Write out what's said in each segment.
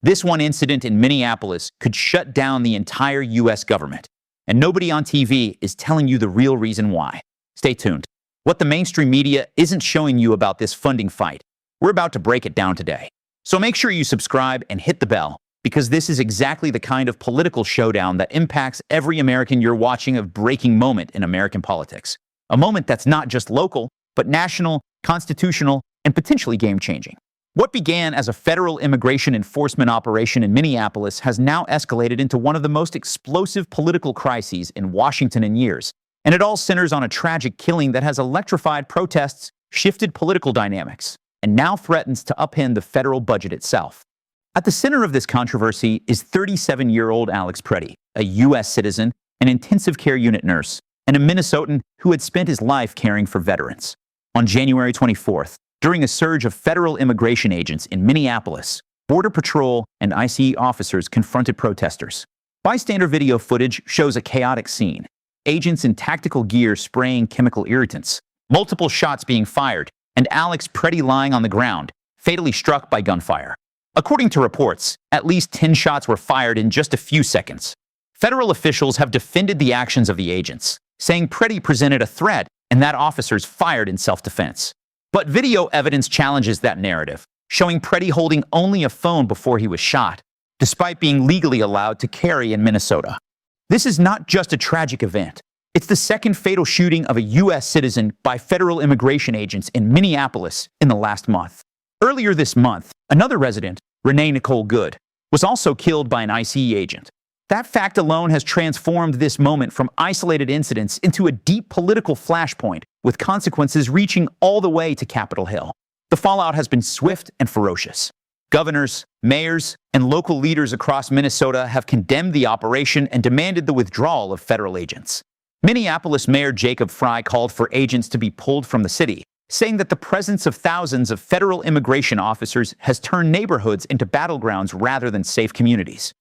This one incident in Minneapolis could shut down the entire U.S. government, and nobody on TV is telling you the real reason why. Stay tuned. What the mainstream media isn't showing you about this funding fight, we're about to break it down today. So make sure you subscribe and hit the bell, because this is exactly the kind of political showdown that impacts every American you're watching, a breaking moment in American politics. A moment that's not just local, but national, constitutional, and potentially game-changing. What began as a federal immigration enforcement operation in Minneapolis has now escalated into one of the most explosive political crises in Washington in years. And it all centers on a tragic killing that has electrified protests, shifted political dynamics, and now threatens to upend the federal budget itself. At the center of this controversy is 37-year-old Alex Preddy, a U.S. citizen, an intensive care unit nurse, and a Minnesotan who had spent his life caring for veterans. On January 24th, during a surge of federal immigration agents in Minneapolis, Border Patrol and ICE officers confronted protesters. Bystander video footage shows a chaotic scene. Agents in tactical gear spraying chemical irritants, multiple shots being fired, and Alex Preddy lying on the ground, fatally struck by gunfire. According to reports, at least 10 shots were fired in just a few seconds. Federal officials have defended the actions of the agents, saying Preddy presented a threat and that officers fired in self-defense. But video evidence challenges that narrative, showing Preddy holding only a phone before he was shot, despite being legally allowed to carry in Minnesota. This is not just a tragic event. It's the second fatal shooting of a U.S. citizen by federal immigration agents in Minneapolis in the last month. Earlier this month, another resident, Renee Nicole Good, was also killed by an ICE agent. That fact alone has transformed this moment from isolated incidents into a deep political flashpoint, with consequences reaching all the way to Capitol Hill. The fallout has been swift and ferocious. Governors, mayors, and local leaders across Minnesota have condemned the operation and demanded the withdrawal of federal agents. Minneapolis Mayor Jacob Frey called for agents to be pulled from the city, saying that the presence of thousands of federal immigration officers has turned neighborhoods into battlegrounds rather than safe communities.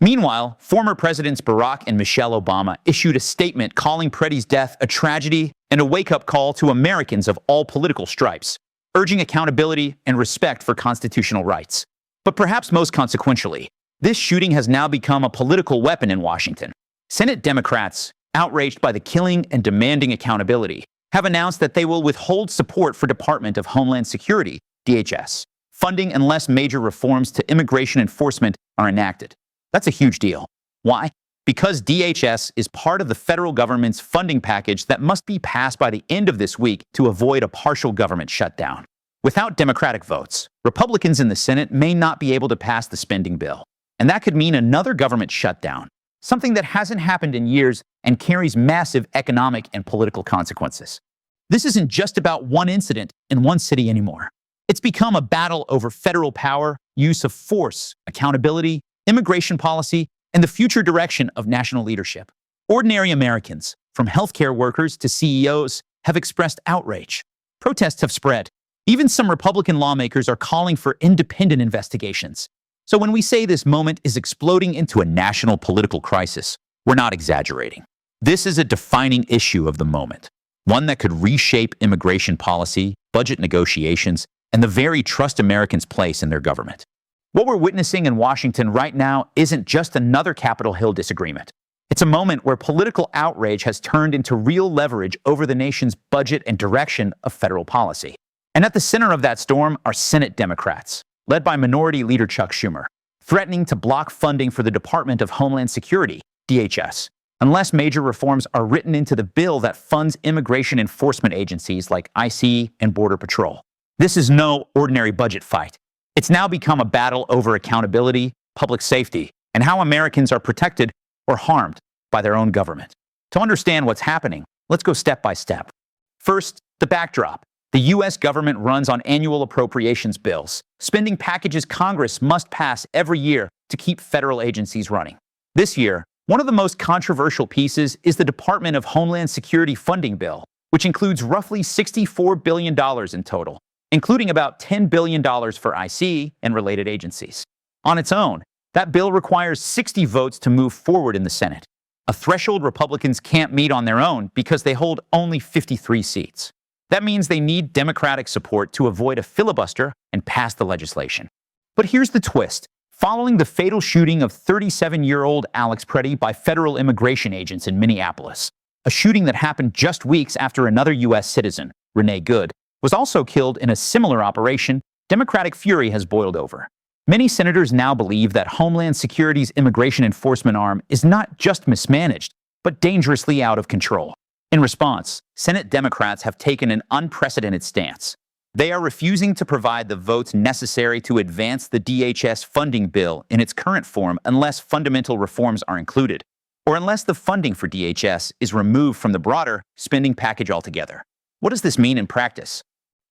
Meanwhile, former Presidents Barack and Michelle Obama issued a statement calling Preddy's death a tragedy and a wake-up call to Americans of all political stripes, urging accountability and respect for constitutional rights. But perhaps most consequentially, this shooting has now become a political weapon in Washington. Senate Democrats, outraged by the killing and demanding accountability, have announced that they will withhold support for Department of Homeland Security, DHS, funding unless major reforms to immigration enforcement are enacted. That's a huge deal. Why? Because DHS is part of the federal government's funding package that must be passed by the end of this week to avoid a partial government shutdown. Without Democratic votes, Republicans in the Senate may not be able to pass the spending bill, and that could mean another government shutdown, something that hasn't happened in years and carries massive economic and political consequences. This isn't just about one incident in one city anymore. It's become a battle over federal power, use of force, accountability, immigration policy, and the future direction of national leadership. Ordinary Americans, from healthcare workers to CEOs, have expressed outrage. Protests have spread. Even some Republican lawmakers are calling for independent investigations. So when we say this moment is exploding into a national political crisis, we're not exaggerating. This is a defining issue of the moment, one that could reshape immigration policy, budget negotiations, and the very trust Americans place in their government. What we're witnessing in Washington right now isn't just another Capitol Hill disagreement. It's a moment where political outrage has turned into real leverage over the nation's budget and direction of federal policy. And at the center of that storm are Senate Democrats, led by Minority Leader Chuck Schumer, threatening to block funding for the Department of Homeland Security, DHS, unless major reforms are written into the bill that funds immigration enforcement agencies like ICE and Border Patrol. This is no ordinary budget fight. It's now become a battle over accountability, public safety, and how Americans are protected or harmed by their own government. To understand what's happening, let's go step by step. First, the backdrop. The U.S. government runs on annual appropriations bills, spending packages Congress must pass every year to keep federal agencies running. This year, one of the most controversial pieces is the Department of Homeland Security funding bill, which includes roughly $64 billion in total, including about $10 billion for ICE and related agencies. On its own, that bill requires 60 votes to move forward in the Senate, a threshold Republicans can't meet on their own because they hold only 53 seats. That means they need Democratic support to avoid a filibuster and pass the legislation. But here's the twist. following the fatal shooting of 37-year-old Alex Preddy by federal immigration agents in Minneapolis, a shooting that happened just weeks after another U.S. citizen, Renee Good, was also killed in a similar operation. Democratic fury has boiled over. Many senators now believe that Homeland Security's immigration enforcement arm is not just mismanaged, but dangerously out of control. In response, Senate Democrats have taken an unprecedented stance. They are refusing to provide the votes necessary to advance the DHS funding bill in its current form unless fundamental reforms are included, or unless the funding for DHS is removed from the broader spending package altogether. What does this mean in practice?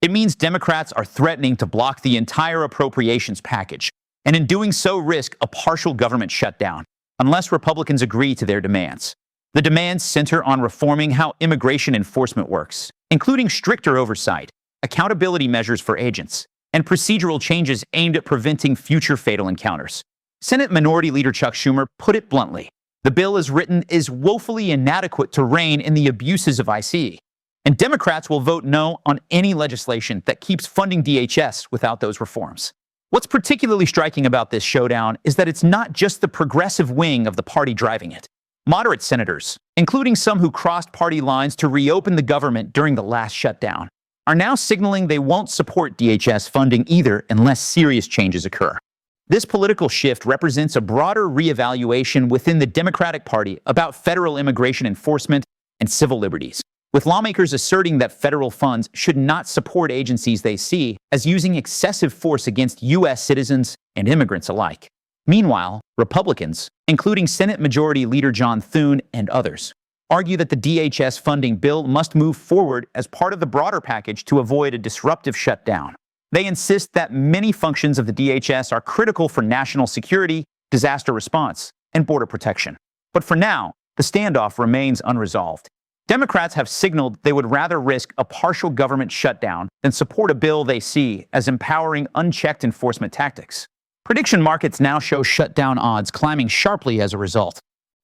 It means Democrats are threatening to block the entire appropriations package, and in doing so risk a partial government shutdown, unless Republicans agree to their demands. The demands center on reforming how immigration enforcement works, including stricter oversight, accountability measures for agents, and procedural changes aimed at preventing future fatal encounters. Senate Minority Leader Chuck Schumer put it bluntly: the bill as written is woefully inadequate to rein in the abuses of ICE, and Democrats will vote no on any legislation that keeps funding DHS without those reforms. What's particularly striking about this showdown is that it's not just the progressive wing of the party driving it. Moderate senators, including some who crossed party lines to reopen the government during the last shutdown, are now signaling they won't support DHS funding either unless serious changes occur. This political shift represents a broader reevaluation within the Democratic Party about federal immigration enforcement and civil liberties, with lawmakers asserting that federal funds should not support agencies they see as using excessive force against U.S. citizens and immigrants alike. Meanwhile, Republicans, including Senate Majority Leader John Thune and others, argue that the DHS funding bill must move forward as part of the broader package to avoid a disruptive shutdown. They insist that many functions of the DHS are critical for national security, disaster response, and border protection. But for now, the standoff remains unresolved. Democrats have signaled they would rather risk a partial government shutdown than support a bill they see as empowering unchecked enforcement tactics. Prediction markets now show shutdown odds climbing sharply as a result.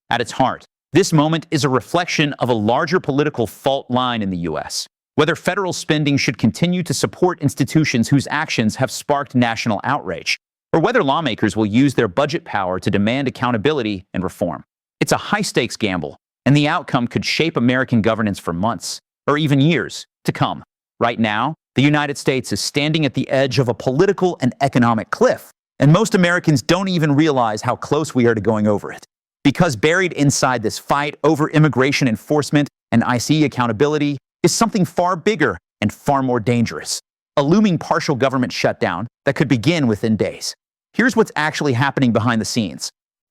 At its heart, this moment is a reflection of a larger political fault line in the U.S., whether federal spending should continue to support institutions whose actions have sparked national outrage, or whether lawmakers will use their budget power to demand accountability and reform. It's a high-stakes gamble, and the outcome could shape American governance for months, or even years, to come. Right now, the United States is standing at the edge of a political and economic cliff, and most Americans don't even realize how close we are to going over it. Because buried inside this fight over immigration enforcement and ICE accountability is something far bigger and far more dangerous: a looming partial government shutdown that could begin within days. Here's what's actually happening behind the scenes.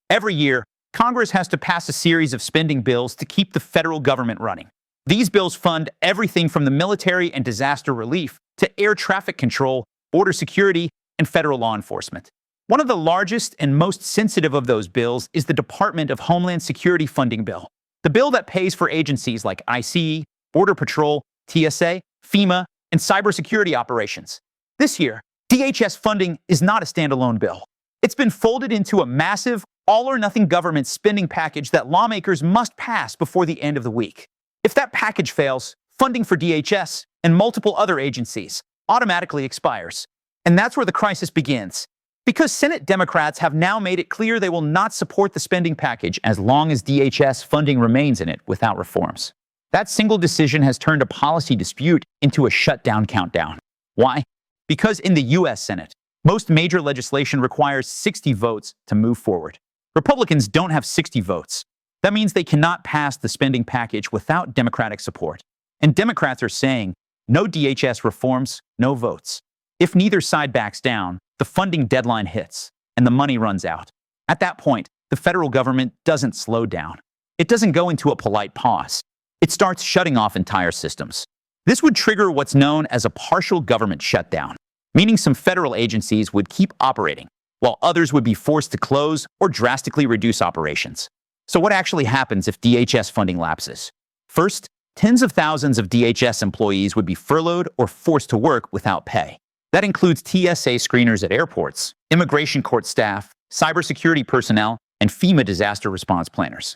Every year, Congress has to pass a series of spending bills to keep the federal government running. These bills fund everything from the military and disaster relief to air traffic control, border security, and federal law enforcement. One of the largest and most sensitive of those bills is the Department of Homeland Security funding bill, the bill that pays for agencies like ICE, Border Patrol, TSA, FEMA, and cybersecurity operations. This year, DHS funding is not a standalone bill. It's been folded into a massive, all-or-nothing government spending package that lawmakers must pass before the end of the week. If that package fails, funding for DHS and multiple other agencies automatically expires. And that's where the crisis begins. Because Senate Democrats have now made it clear they will not support the spending package as long as DHS funding remains in it without reforms. That single decision has turned a policy dispute into a shutdown countdown. Why? Because in the U.S. Senate, most major legislation requires 60 votes to move forward. Republicans don't have 60 votes. That means they cannot pass the spending package without Democratic support. And Democrats are saying, no DHS reforms, no votes. If neither side backs down, the funding deadline hits and the money runs out. At that point, the federal government doesn't slow down. It doesn't go into a polite pause. It starts shutting off entire systems. This would trigger what's known as a partial government shutdown, meaning some federal agencies would keep operating, while others would be forced to close or drastically reduce operations. So what actually happens if DHS funding lapses? First, tens of thousands of DHS employees would be furloughed or forced to work without pay. That includes TSA screeners at airports, immigration court staff, cybersecurity personnel, and FEMA disaster response planners.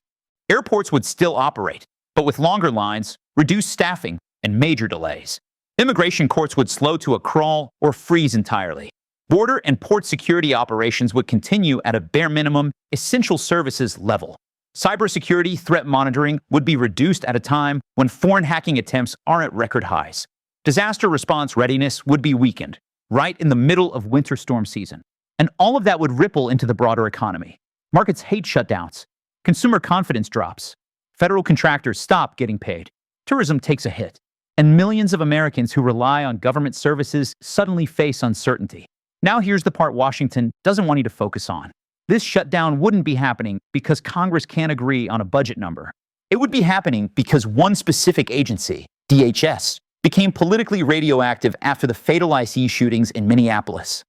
Airports would still operate, but with longer lines, reduced staffing, and major delays. Immigration courts would slow to a crawl or freeze entirely. Border and port security operations would continue at a bare minimum essential services level. Cybersecurity threat monitoring would be reduced at a time when foreign hacking attempts are at record highs. Disaster response readiness would be weakened, right in the middle of winter storm season. And all of that would ripple into the broader economy. Markets hate shutdowns. Consumer confidence drops. Federal contractors stop getting paid. Tourism takes a hit. And millions of Americans who rely on government services suddenly face uncertainty. Now here's the part Washington doesn't want you to focus on. This shutdown wouldn't be happening because Congress can't agree on a budget number. It would be happening because one specific agency, DHS, became politically radioactive after the fatal ICE shootings in Minneapolis.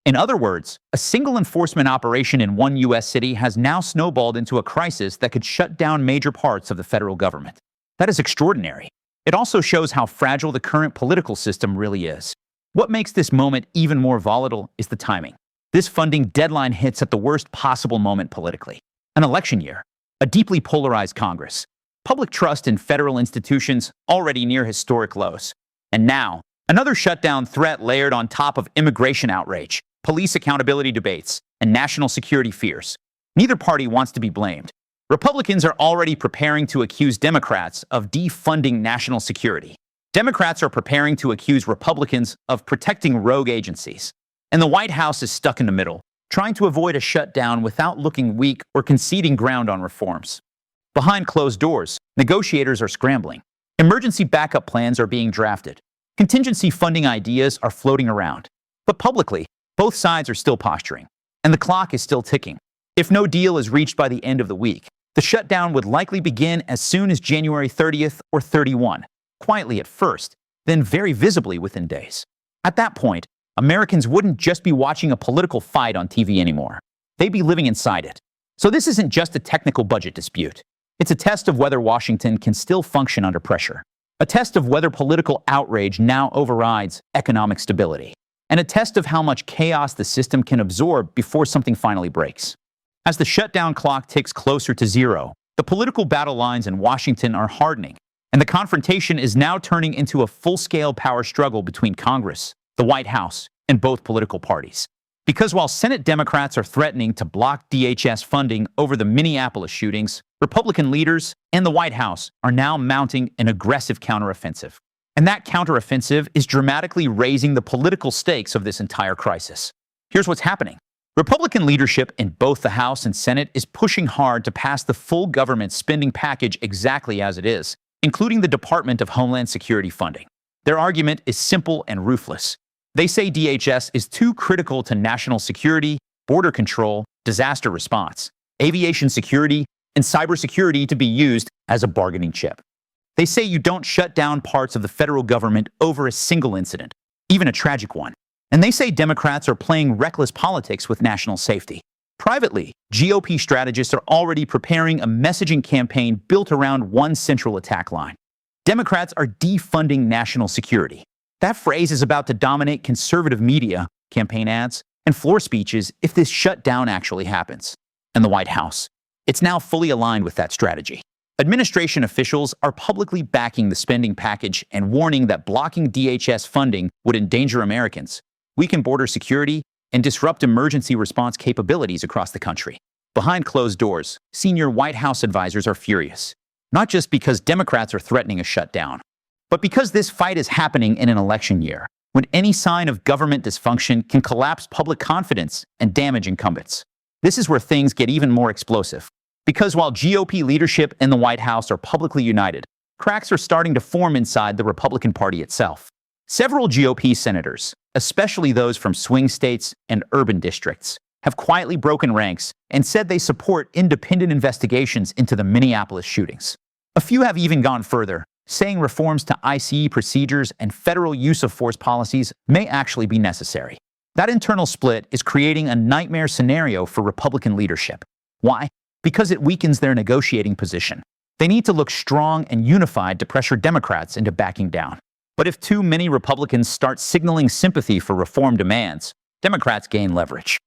In other words, a single enforcement operation in one U.S. city has now snowballed into a crisis that could shut down major parts of the federal government. That is extraordinary. It also shows how fragile the current political system really is. What makes this moment even more volatile is the timing. This funding deadline hits at the worst possible moment politically. An election year, a deeply polarized Congress, public trust in federal institutions already near historic lows. And now, another shutdown threat layered on top of immigration outrage, police accountability debates, and national security fears. Neither party wants to be blamed. Republicans are already preparing to accuse Democrats of defunding national security. Democrats are preparing to accuse Republicans of protecting rogue agencies. And the White House is stuck in the middle, trying to avoid a shutdown without looking weak or conceding ground on reforms. Behind closed doors, negotiators are scrambling. Emergency backup plans are being drafted. Contingency funding ideas are floating around. But publicly, both sides are still posturing, and the clock is still ticking. If no deal is reached by the end of the week, the shutdown would likely begin as soon as January 30th or 31, quietly at first, then very visibly within days. At that point, Americans wouldn't just be watching a political fight on TV anymore. They'd be living inside it. So this isn't just a technical budget dispute. It's a test of whether Washington can still function under pressure. A test of whether political outrage now overrides economic stability. And a test of how much chaos the system can absorb before something finally breaks. As the shutdown clock ticks closer to zero, the political battle lines in Washington are hardening, and the confrontation is now turning into a full-scale power struggle between Congress, the White House, and both political parties. Because while Senate Democrats are threatening to block DHS funding over the Minneapolis shootings, Republican leaders and the White House are now mounting an aggressive counteroffensive. And that counteroffensive is dramatically raising the political stakes of this entire crisis. Here's what's happening. Republican leadership in both the House and Senate is pushing hard to pass the full government spending package exactly as it is, including the Department of Homeland Security funding. Their argument is simple and ruthless. They say DHS is too critical to national security, border control, disaster response, aviation security, and cybersecurity to be used as a bargaining chip. They say you don't shut down parts of the federal government over a single incident, even a tragic one. And they say Democrats are playing reckless politics with national safety. Privately, GOP strategists are already preparing a messaging campaign built around one central attack line. Democrats are defunding national security. That phrase is about to dominate conservative media, campaign ads, and floor speeches if this shutdown actually happens. And the White House, it's now fully aligned with that strategy. Administration officials are publicly backing the spending package and warning that blocking DHS funding would endanger Americans, weaken border security, and disrupt emergency response capabilities across the country. Behind closed doors, senior White House advisors are furious, not just because Democrats are threatening a shutdown, but because this fight is happening in an election year, when any sign of government dysfunction can collapse public confidence and damage incumbents. This is where things get even more explosive. Because while GOP leadership and the White House are publicly united, cracks are starting to form inside the Republican Party itself. Several GOP senators, especially those from swing states and urban districts, have quietly broken ranks and said they support independent investigations into the Minneapolis shootings. A few have even gone further, saying reforms to ICE procedures and federal use of force policies may actually be necessary. That internal split is creating a nightmare scenario for Republican leadership. Why? Because it weakens their negotiating position. They need to look strong and unified to pressure Democrats into backing down. But if too many Republicans start signaling sympathy for reform demands, Democrats gain leverage.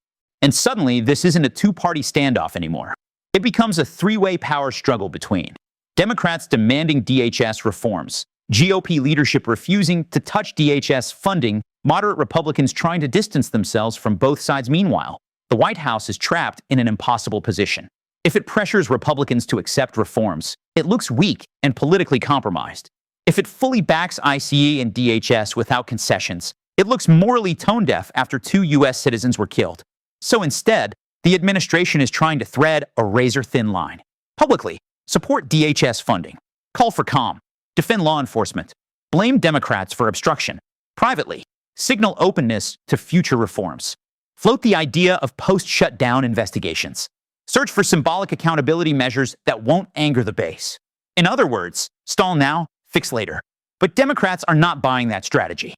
And suddenly, this isn't a two-party standoff anymore. It becomes a three-way power struggle between Democrats demanding DHS reforms, GOP leadership refusing to touch DHS funding Moderate Republicans trying to distance themselves from both sides. Meanwhile, the White House is trapped in an impossible position. If it pressures Republicans to accept reforms, it looks weak and politically compromised. If it fully backs ICE and DHS without concessions, it looks morally tone-deaf after 2 U.S. citizens were killed. So instead, the administration is trying to thread a razor-thin line. Publicly, support DHS funding. Call for calm. Defend law enforcement. Blame Democrats for obstruction. Privately, signal openness to future reforms. Float the idea of post-shutdown investigations. Search for symbolic accountability measures that won't anger the base. In other words, stall now, fix later. But Democrats are not buying that strategy.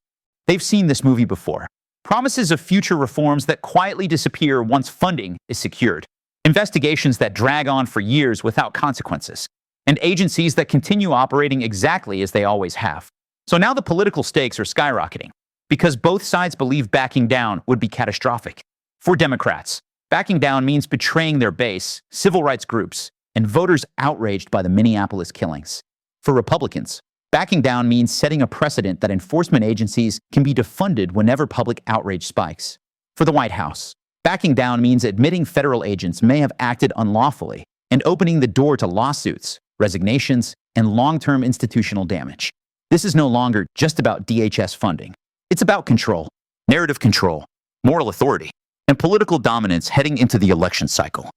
They've seen this movie before. Promises of future reforms that quietly disappear once funding is secured. Investigations that drag on for years without consequences. And agencies that continue operating exactly as they always have. So now the political stakes are skyrocketing, because both sides believe backing down would be catastrophic. For Democrats, backing down means betraying their base, civil rights groups, and voters outraged by the Minneapolis killings. For Republicans, backing down means setting a precedent that enforcement agencies can be defunded whenever public outrage spikes. For the White House, backing down means admitting federal agents may have acted unlawfully and opening the door to lawsuits, resignations, and long-term institutional damage. This is no longer just about DHS funding. It's about control, narrative control, moral authority, and political dominance heading into the election cycle.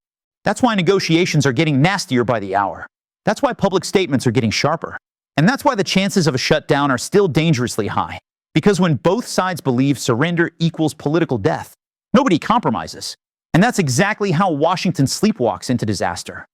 That's why negotiations are getting nastier by the hour. That's why public statements are getting sharper. And that's why the chances of a shutdown are still dangerously high. Because when both sides believe surrender equals political death, nobody compromises. And that's exactly how Washington sleepwalks into disaster.